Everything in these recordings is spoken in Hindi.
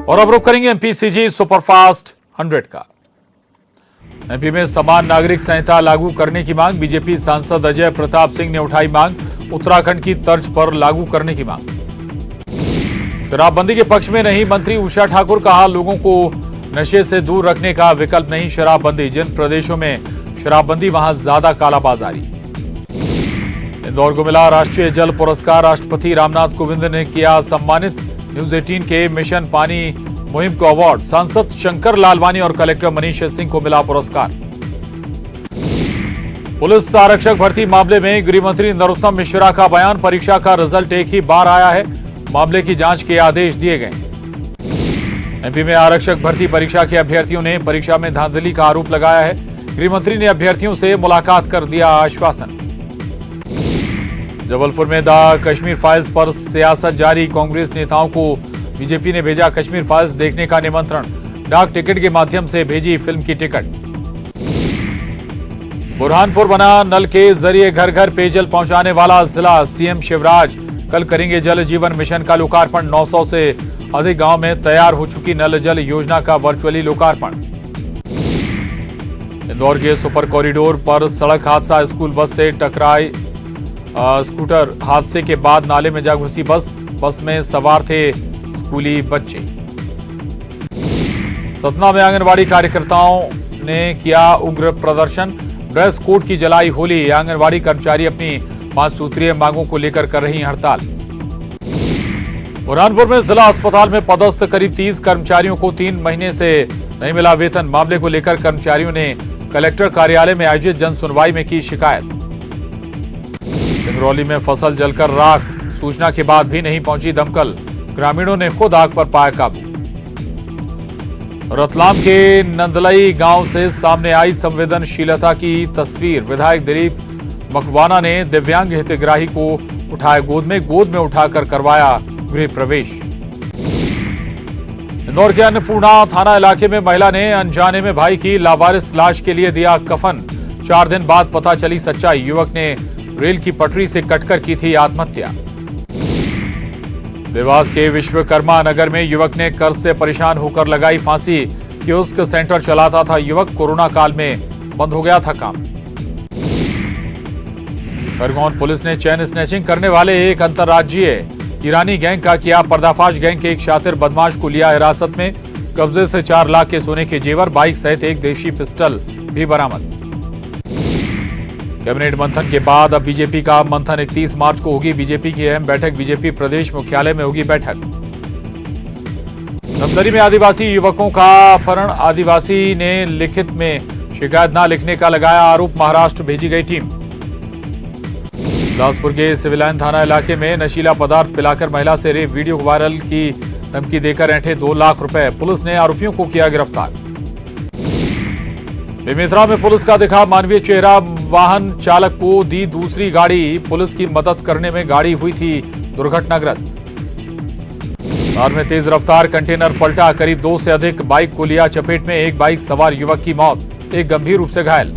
और अब रुक करेंगे एमपीसीजी सुपरफास्ट 100 का। एमपी में समान नागरिक संहिता लागू करने की मांग, बीजेपी सांसद अजय प्रताप सिंह ने उठाई मांग, उत्तराखंड की तर्ज पर लागू करने की मांग। शराबबंदी के पक्ष में नहीं मंत्री उषा ठाकुर, कहा लोगों को नशे से दूर रखने का विकल्प नहीं शराबबंदी, जिन प्रदेशों में शराबबंदी वहां ज्यादा कालाबाजारी। इंदौर को मिला राष्ट्रीय जल पुरस्कार, राष्ट्रपति रामनाथ कोविंद ने किया सम्मानित। न्यूज 18 के मिशन पानी मुहिम को अवार्ड, सांसद शंकर लालवानी और कलेक्टर मनीष सिंह को मिला पुरस्कार। पुलिस आरक्षक भर्ती मामले में गृह मंत्री नरोत्तम मिश्रा का बयान, परीक्षा का रिजल्ट एक ही बार आया है, मामले की जांच के आदेश दिए गए। एमपी में आरक्षक भर्ती परीक्षा के अभ्यर्थियों ने परीक्षा में धांधली का आरोप लगाया है, गृह मंत्री ने अभ्यर्थियों से मुलाकात कर दिया आश्वासन। जबलपुर में द कश्मीर फाइल्स पर सियासत जारी, कांग्रेस नेताओं को बीजेपी ने भेजा कश्मीर फाइल्स देखने का निमंत्रण, डाक टिकट के माध्यम से भेजी फिल्म की टिकट। बुरहानपुर बना नल के जरिए घर घर पेयजल पहुंचाने वाला जिला, सीएम शिवराज कल करेंगे जल जीवन मिशन का लोकार्पण, 900 से अधिक गांव में तैयार हो चुकी नल जल योजना का वर्चुअली लोकार्पण। इंदौर के सुपर कॉरिडोर पर सड़क हादसा, स्कूल बस से टकराई स्कूटर, हादसे के बाद नाले में जा घुसी बस में सवार थे स्कूली बच्चे। सतना में आंगनवाड़ी कार्यकर्ताओं ने किया उग्र प्रदर्शन, ड्रेस कोड की जलाई होली, आंगनवाड़ी कर्मचारी अपनी 5 सूत्रीय मांगों को लेकर कर रही हड़ताल। बुरहानपुर में जिला अस्पताल में पदस्थ करीब 30 कर्मचारियों को 3 महीने से नहीं मिला वेतन, मामले को लेकर कर्मचारियों ने कलेक्टर कार्यालय में आयोजित जन सुनवाई में की शिकायत। सिंगरौली में फसल जलकर राख, सूचना के बाद भी नहीं पहुंची दमकल, ग्रामीणों ने खुद आग पर पाया काबू। रतलाम के नंदलई गांव से सामने आई संवेदनशीलता की तस्वीर, विधायक दिलीप मकवाना ने दिव्यांग हितग्राही को उठाया गोद में उठाकर करवाया गृह प्रवेश। इंदौर के अन्नपूर्णा थाना इलाके में महिला ने अनजाने में भाई की लावारिस लाश के लिए दिया कफन, 4 दिन बाद पता चली सच्चाई, युवक ने रेल की पटरी से कटकर की थी आत्महत्या। देवास के विश्वकर्मा नगर में युवक ने कर्ज से परेशान होकर लगाई फांसी, कियोस्क सेंटर चलाता था युवक, कोरोना काल में बंद हो गया था काम। खरगोन पुलिस ने चेन स्नैचिंग करने वाले एक अंतर्राज्यीय ईरानी गैंग का किया पर्दाफाश, गैंग के एक शातिर बदमाश को लिया हिरासत में, कब्जे से 4 लाख के सोने के जेवर, बाइक सहित एक देशी पिस्टल भी बरामद। कैबिनेट मंथन के बाद अब बीजेपी का मंथन, 31 मार्च को होगी बीजेपी की अहम बैठक, बीजेपी प्रदेश मुख्यालय में होगी बैठक। धमतरी में आदिवासी युवकों का अपहरण, आदिवासी ने लिखित में शिकायत न लिखने का लगाया आरोप, महाराष्ट्र भेजी गई टीम। बिलासपुर के सिविल लाइन थाना इलाके में नशीला पदार्थ पिलाकर महिला से रेप, वीडियो वायरल की धमकी देकर ऐंठे 2 लाख रुपए, पुलिस ने आरोपियों को किया गिरफ्तार। बेमेतरा में पुलिस का दिखा मानवीय चेहरा, वाहन चालक को दी दूसरी गाड़ी, पुलिस की मदद करने में गाड़ी हुई थी दुर्घटनाग्रस्त। कार में तेज रफ्तार कंटेनर पलटा, करीब 2 से अधिक बाइक को लिया चपेट में, एक बाइक सवार युवक की मौत, एक गंभीर रूप से घायल।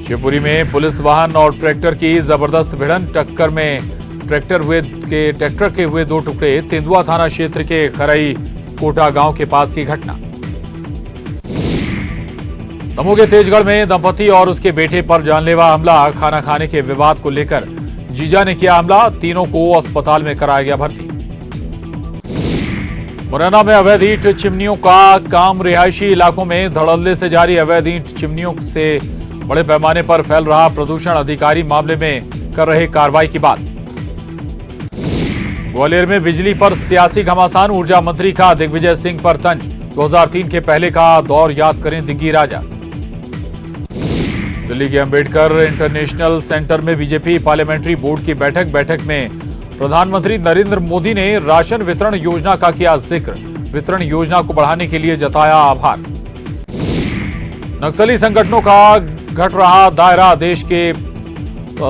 शिवपुरी में पुलिस वाहन और ट्रैक्टर की जबरदस्त भिड़ंत, टक्कर में ट्रैक्टर के हुए 2 टुकड़े, तेंदुआ थाना क्षेत्र के खरई कोटा गांव के पास की घटना। दमोह के तेजगढ़ में दंपति और उसके बेटे पर जानलेवा हमला, खाना खाने के विवाद को लेकर जीजा ने किया हमला, तीनों को अस्पताल में कराया गया भर्ती। मुरैना में अवैध ईंट चिमनियों का काम, रिहायशी इलाकों में धड़ल्ले से जारी, अवैध ईंट चिमनियों से बड़े पैमाने पर फैल रहा प्रदूषण, अधिकारी मामले में कर रहे कार्रवाई की बात। ग्वालियर में बिजली पर सियासी घमासान, ऊर्जा मंत्री का दिग्विजय सिंह पर तंज, 2003 के पहले का दौर याद करें दिग्गी राजा। दिल्ली के अंबेडकर इंटरनेशनल सेंटर में बीजेपी पार्लियामेंट्री बोर्ड की बैठक में प्रधानमंत्री नरेंद्र मोदी ने राशन वितरण योजना का किया जिक्र, वितरण योजना को बढ़ाने के लिए जताया आभार। नक्सली संगठनों का घट रहा दायरा, देश के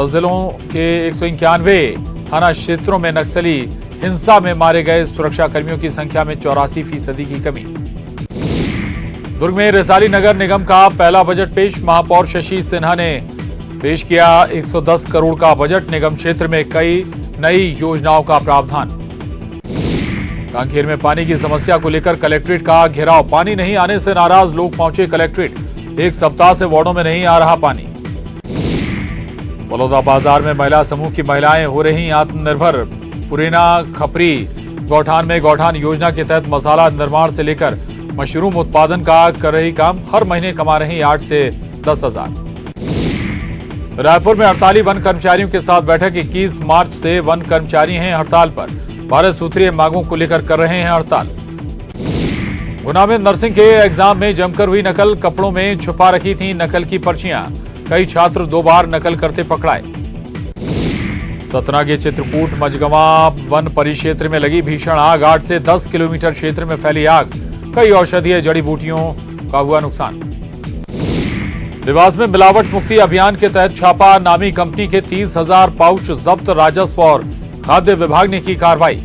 जिलों के 191 थाना क्षेत्रों में नक्सली हिंसा में मारे गए सुरक्षा कर्मियों की संख्या में 84% की कमी। दुर्ग में रिसाली नगर निगम का पहला बजट पेश, महापौर शशि सिन्हा ने पेश किया 110 करोड़ का बजट, निगम क्षेत्र में कई नई योजनाओं का प्रावधान। कांकेर में पानी की समस्या को लेकर कलेक्ट्रेट का घेराव। पानी नहीं आने से नाराज लोग पहुंचे कलेक्ट्रेट। एक सप्ताह से वार्डों में नहीं आ रहा पानी। बलौदा बाजार में महिला समूह की महिलाएं हो रही आत्मनिर्भर। पुरेना खपरी गौठान में गौठान योजना के तहत मसाला निर्माण से लेकर मशरूम उत्पादन का कर रही काम। हर महीने कमा रही 8 से 10 हजार। रायपुर में हड़ताली वन कर्मचारियों के साथ बैठक। 21 मार्च से वन कर्मचारी हैं हड़ताल पर। 12 सूत्रीय मांगों को लेकर कर रहे हैं हड़ताल। गुना में नर्सिंग के एग्जाम में जमकर हुई नकल। कपड़ों में छुपा रखी थी नकल की पर्चियां। कई छात्र 2 बार नकल करते पकड़ाए। सतना के चित्रकूट मझगवा वन परिक्षेत्र में लगी भीषण आग। 8 से 10 किलोमीटर क्षेत्र में फैली आग। कई औषधीय जड़ी बूटियों का हुआ नुकसान। देवास में मिलावट मुक्ति अभियान के तहत छापा। नामी कंपनी के 30,000 पाउच जब्त। राजस्व और खाद्य विभाग ने की कार्रवाई।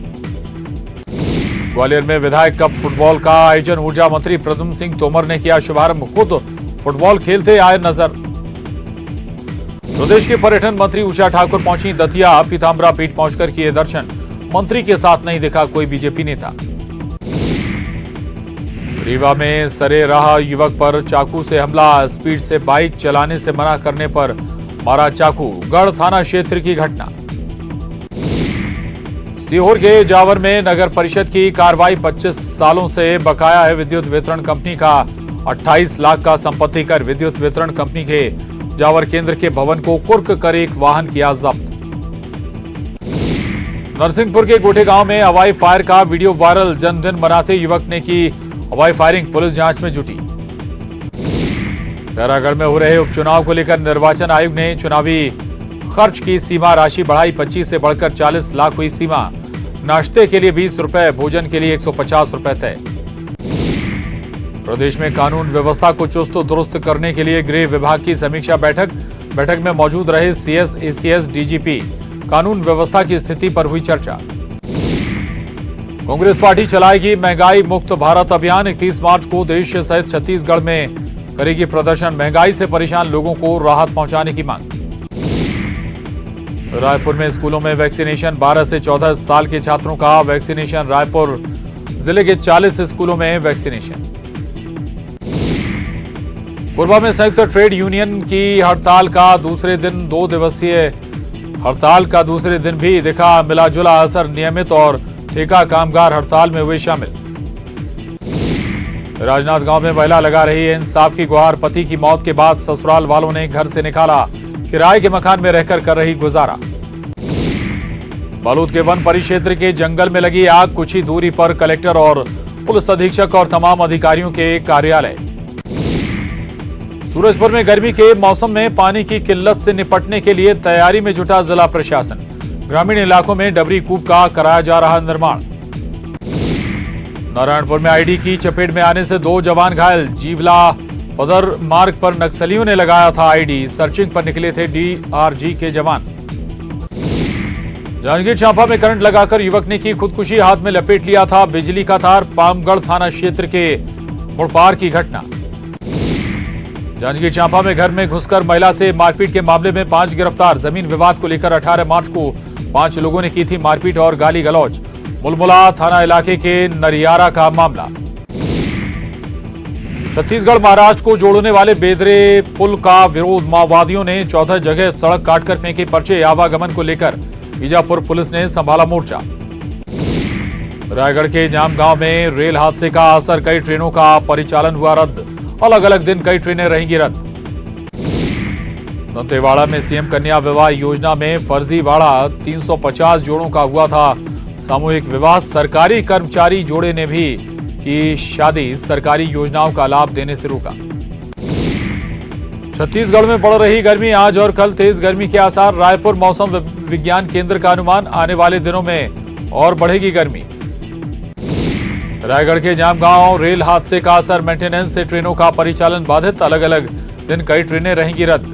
ग्वालियर में विधायक कप फुटबॉल का आयोजन। ऊर्जा मंत्री प्रद्युम्न सिंह तोमर ने किया शुभारंभ। खुद फुटबॉल खेलते आए नजर। प्रदेश के पर्यटन मंत्री उषा ठाकुर पहुंची दतिया। पीताम्बरा पीठ पहुंचकर किए दर्शन। मंत्री के साथ नहीं दिखा कोई बीजेपी नेता। रीवा में सरे राह युवक पर चाकू से हमला। स्पीड से बाइक चलाने से मना करने पर मारा चाकू। गढ़ थाना क्षेत्र की घटना। सीहोर के जावर में नगर परिषद की कार्रवाई। 25 सालों से बकाया है विद्युत वितरण कंपनी का 28 लाख का संपत्ति कर। विद्युत वितरण कंपनी के जावर केंद्र के भवन को कुर्क कर एक वाहन किया जब्त। नरसिंहपुर के गोठे गांव में हवाई फायर का वीडियो वायरल। जन्मदिन मनाते युवक ने की हवाई फायरिंग। पुलिस जांच में जुटी। बैरागढ़ में हो रहे उपचुनाव को लेकर निर्वाचन आयोग ने चुनावी खर्च की सीमा राशि बढ़ाई। 25 से बढ़कर 40 लाख हुई सीमा। नाश्ते के लिए 20 रुपए, भोजन के लिए 150 रुपए तय। प्रदेश में कानून व्यवस्था को चुस्त दुरुस्त करने के लिए गृह विभाग की समीक्षा बैठक में मौजूद रहे सीएस, एसीएस, डीजीपी। कानून व्यवस्था की स्थिति पर हुई चर्चा। कांग्रेस पार्टी चलाएगी महंगाई मुक्त भारत अभियान। 31 मार्च को देश सहित छत्तीसगढ़ में करेगी प्रदर्शन। महंगाई से परेशान लोगों को राहत पहुंचाने की मांग। रायपुर में स्कूलों में वैक्सीनेशन। 12 से 14 साल के छात्रों का वैक्सीनेशन। रायपुर जिले के 40 स्कूलों में वैक्सीनेशन। कोरबा में संयुक्त ट्रेड यूनियन की हड़ताल का दूसरे दिन 2 दिवसीय हड़ताल का दूसरे दिन भी दिखा मिला जुला असर। नियमित और ठेका कामगार हड़ताल में हुए शामिल। राजनांदगांव में महिला लगा रही है इंसाफ की गुहार। पति की मौत के बाद ससुराल वालों ने घर से निकाला। किराए के मकान में रहकर कर रही गुजारा। बालोद के वन परिक्षेत्र के जंगल में लगी आग। कुछ ही दूरी पर कलेक्टर और पुलिस अधीक्षक और तमाम अधिकारियों के कार्यालय। सूरजपुर में गर्मी के मौसम में पानी की किल्लत से निपटने के लिए तैयारी में जुटा जिला प्रशासन। ग्रामीण इलाकों में डबरी कूप का कराया जा रहा निर्माण। नारायणपुर में आईडी की चपेट में आने से 2 जवान घायल। जीवला पदर मार्ग पर नक्सलियों ने लगाया था आईडी। सर्चिंग पर निकले थे डीआरजी के जवान। जांजगीर चांपा में करंट लगाकर युवक ने की खुदकुशी। हाथ में लपेट लिया था बिजली का तार। पामगढ़ थाना क्षेत्र के मुड़पार की घटना। जांजगीर चांपा में घर में घुसकर महिला से मारपीट के मामले में 5 गिरफ्तार। जमीन विवाद को लेकर 18 मार्च को 5 लोगों ने की थी मारपीट और गाली गलौज। मुलमुला थाना इलाके के नरियारा का मामला। छत्तीसगढ़ महाराष्ट्र को जोड़ने वाले बेदरे पुल का विरोध। माओवादियों ने 14 जगह सड़क काटकर फेंके पर्चे। आवागमन को लेकर बीजापुर पुलिस ने संभाला मोर्चा। रायगढ़ के जामगांव में रेल हादसे का असर। कई ट्रेनों का परिचालन हुआ रद्द। अलग अलग दिन कई ट्रेनें रहेंगी रद्द। दंतेवाड़ा में सीएम कन्या विवाह योजना में फर्जीवाड़ा। 350 जोड़ों का हुआ था सामूहिक विवाह। सरकारी कर्मचारी जोड़े ने भी की शादी। सरकारी योजनाओं का लाभ देने से रोका। छत्तीसगढ़ में बढ़ रही गर्मी। आज और कल तेज गर्मी के आसार। रायपुर मौसम विज्ञान केंद्र का अनुमान। आने वाले दिनों में और बढ़ेगी गर्मी। रायगढ़ के जामगांव रेल हादसे का असर। मेंटेनेंस से ट्रेनों का परिचालन बाधित। अलग अलग दिन कई ट्रेनें रहेंगी रद्द।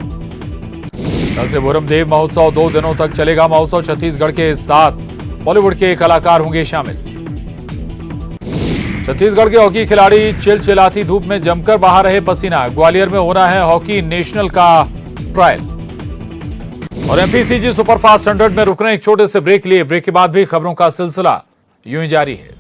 कल से बुरमदेव महोत्सव 2 दिनों तक चलेगा। महोत्सव छत्तीसगढ़ के साथ बॉलीवुड के कलाकार होंगे शामिल। छत्तीसगढ़ के हॉकी खिलाड़ी चिलचिलाती धूप में जमकर बहा रहे पसीना। ग्वालियर में हो रहा है हॉकी नेशनल का ट्रायल। और एमपीसीजी सुपरफास्ट 100 में रुक रहे एक छोटे से ब्रेक लिए। ब्रेक के बाद भी खबरों का सिलसिला यूं ही जारी है।